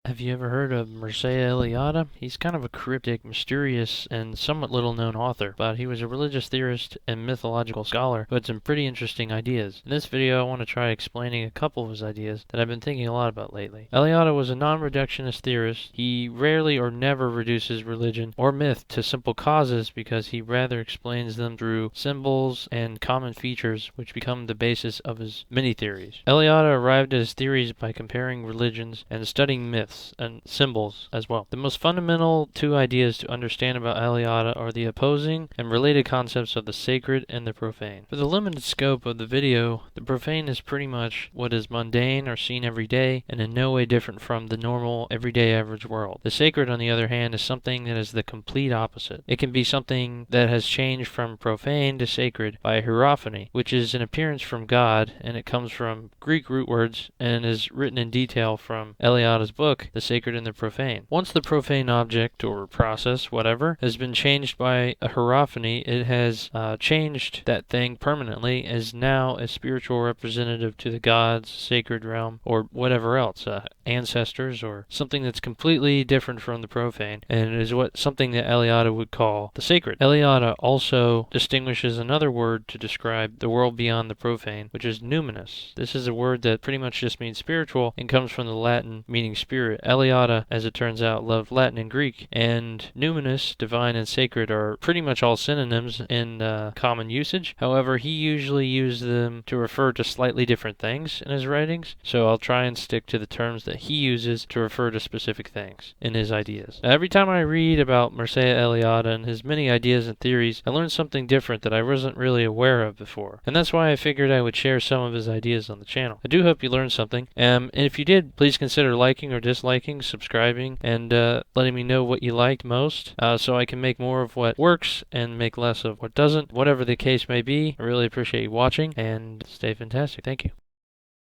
Have you ever heard of Mircea Eliade? He's kind of a cryptic, mysterious, and somewhat little-known author, but he was a religious theorist and mythological scholar who had some pretty interesting ideas. In this video, I want to try explaining a couple of his ideas that I've been thinking a lot about lately. Eliade was a non-reductionist theorist. He rarely or never reduces religion or myth to simple causes because he rather explains them through symbols and common features which become the basis of his many theories. Eliade arrived at his theories by comparing religions and studying myths and symbols as well. The most fundamental two ideas to understand about Eliade are the opposing and related concepts of the sacred and the profane. For the limited scope of the video, the profane is pretty much what is mundane or seen every day and in no way different from the normal, everyday average world. The sacred, on the other hand, is something that is the complete opposite. It can be something that has changed from profane to sacred by hierophany, which is an appearance from God, and it comes from Greek root words and is written in detail from Eliade's book, The Sacred and the Profane. Once the profane object or process, whatever, has been changed by a hierophany, it has changed that thing permanently as now a spiritual representative to the gods, sacred realm, or whatever else, ancestors, or something that's completely different from the profane, and it is something that Eliade would call the sacred. Eliade also distinguishes another word to describe the world beyond the profane, which is numinous. This is a word that pretty much just means spiritual and comes from the Latin meaning spirit. Eliade, as it turns out, loved Latin and Greek, and numinous, divine, and sacred are pretty much all synonyms in common usage. However, he usually used them to refer to slightly different things in his writings, so I'll try and stick to the terms that he uses to refer to specific things in his ideas. Now, every time I read about Mircea Eliade and his many ideas and theories, I learn something different that I wasn't really aware of before, and that's why I figured I would share some of his ideas on the channel. I do hope you learned something, and if you did, please consider liking or disliking, subscribing, and letting me know what you liked most, so I can make more of what works and make less of what doesn't. Whatever the case may be, I really appreciate you watching, and stay fantastic. Thank you.